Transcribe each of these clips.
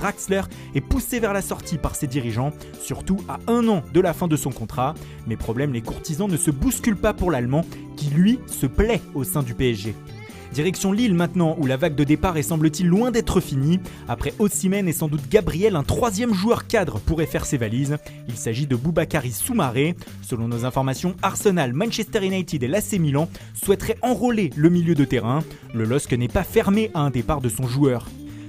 Draxler est poussé vers la sortie par ses dirigeants, surtout à 1 an de la fin de son contrat. Mais problème, les courtisans ne se bousculent pas pour l'Allemand, qui lui se plaît au sein du PSG. Direction Lille maintenant, où la vague de départ est semble-t-il loin d'être finie. Après Osimhen et sans doute Gabriel, un 3e joueur cadre pourrait faire ses valises. Il s'agit de Boubakary Soumaré. Selon nos informations, Arsenal, Manchester United et l'AC Milan souhaiteraient enrôler le milieu de terrain. Le LOSC n'est pas fermé à un départ de son joueur.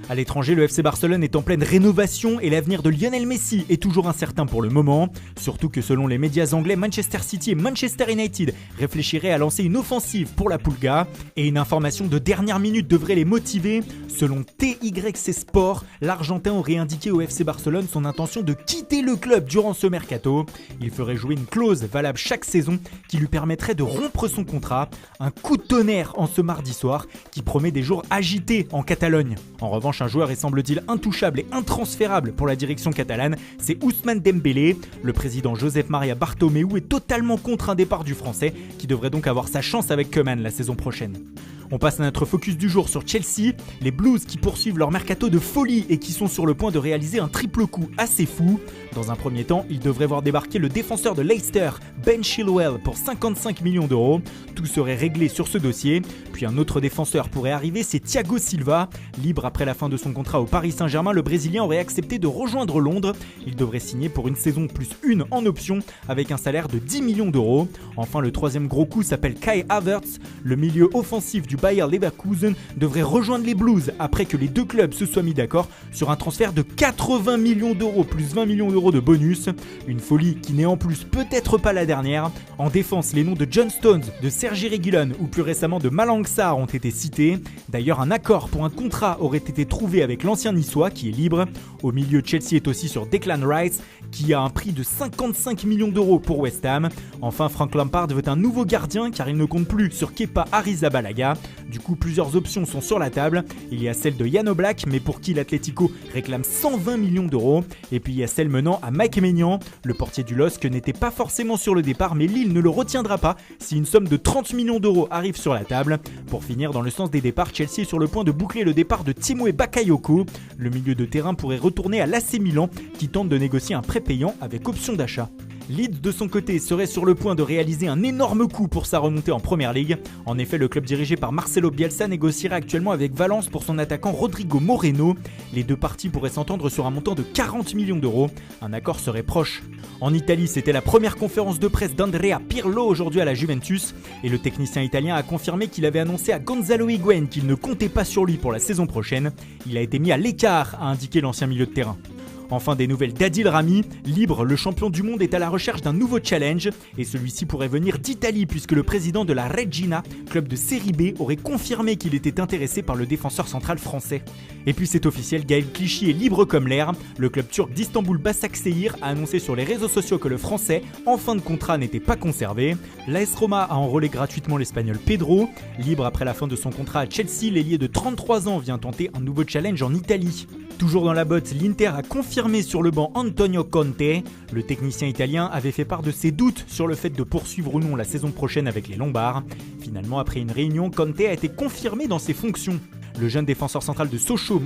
À l'étranger, le FC Barcelone est en pleine rénovation et l'avenir de Lionel Messi est toujours incertain pour le moment. Surtout que selon les médias anglais, Manchester City et Manchester United réfléchiraient à lancer une offensive pour la Pulga. Et une information de dernière minute devrait les motiver. Selon TYC Sport, l'Argentin aurait indiqué au FC Barcelone son intention de quitter le club durant ce mercato. Il ferait jouer une clause valable chaque saison qui lui permettrait de rompre son contrat. Un coup de tonnerre en ce mardi soir qui promet des jours agités en Catalogne. En revanche, un joueur est semble-t-il intouchable et intransférable pour la direction catalane, c'est Ousmane Dembélé. Le président Josep Maria Bartomeu est totalement contre un départ du français qui devrait donc avoir sa chance avec Koeman la saison prochaine. On passe à notre focus du jour sur Chelsea, les Blues qui poursuivent leur mercato de folie et qui sont sur le point de réaliser un triple coup assez fou. Dans un premier temps, ils devraient voir débarquer le défenseur de Leicester, Ben Chilwell, pour 55 millions d'euros. Tout serait réglé sur ce dossier. Puis un autre défenseur pourrait arriver, c'est Thiago Silva. Libre après la fin de son contrat au Paris Saint-Germain, le Brésilien aurait accepté de rejoindre Londres. Il devrait signer pour une saison plus une en option avec un salaire de 10 millions d'euros. Enfin, le troisième gros coup s'appelle Kai Havertz. Le milieu offensif du Bayer Leverkusen devrait rejoindre les Blues après que les deux clubs se soient mis d'accord sur un transfert de 80 millions d'euros plus 20 millions d'euros de bonus. Une folie qui n'est en plus peut-être pas la dernière. En défense, les noms de John Stones, de Sergi Reguilón ou plus récemment de Malang Sarr ont été cités. D'ailleurs, un accord pour un contrat aurait été trouvé avec l'ancien niçois qui est libre. Au milieu, Chelsea est aussi sur Declan Rice qui a un prix de 55 millions d'euros pour West Ham. Enfin, Frank Lampard veut un nouveau gardien car il ne compte plus sur Kepa Arrizabalaga. Du coup, plusieurs options sont sur la table. Il y a celle de Jan Oblak, mais pour qui l'Atlético réclame 120 millions d'euros. Et puis il y a celle menant à Mike Maignan. Le portier du LOSC n'était pas forcément sur le départ, mais Lille ne le retiendra pas si une somme de 30 millions d'euros arrive sur la table. Pour finir, dans le sens des départs, Chelsea est sur le point de boucler le départ de Timothy Bakayoko. Le milieu de terrain pourrait retourner à l'AC Milan, qui tente de négocier un prêt payant avec option d'achat. Leeds de son côté serait sur le point de réaliser un énorme coup pour sa remontée en Première Ligue. En effet, le club dirigé par Marcelo Bielsa négocierait actuellement avec Valence pour son attaquant Rodrigo Moreno. Les deux parties pourraient s'entendre sur un montant de 40 millions d'euros. Un accord serait proche. En Italie, c'était la première conférence de presse d'Andrea Pirlo aujourd'hui à la Juventus. Et le technicien italien a confirmé qu'il avait annoncé à Gonzalo Higuaín qu'il ne comptait pas sur lui pour la saison prochaine. Il a été mis à l'écart, a indiqué l'ancien milieu de terrain. Enfin, des nouvelles d'Adil Rami. Libre, le champion du monde est à la recherche d'un nouveau challenge et celui-ci pourrait venir d'Italie puisque le président de la Regina, club de série B, aurait confirmé qu'il était intéressé par le défenseur central français. Et puis c'est officiel, Gaël Clichy est libre comme l'air. Le club turc d'Istanbul Başakşehir a annoncé sur les réseaux sociaux que le français, en fin de contrat, n'était pas conservé. L'AS Roma a enrôlé gratuitement l'espagnol Pedro. Libre après la fin de son contrat à Chelsea, l'ailier de 33 ans vient tenter un nouveau challenge en Italie. Toujours dans la botte, l'Inter a confirmé sur le banc Antonio Conte. Le technicien italien avait fait part de ses doutes sur le fait de poursuivre ou non la saison prochaine avec les Lombards. Finalement, après une réunion, Conte a été confirmé dans ses fonctions. Le jeune défenseur central de Sochaux,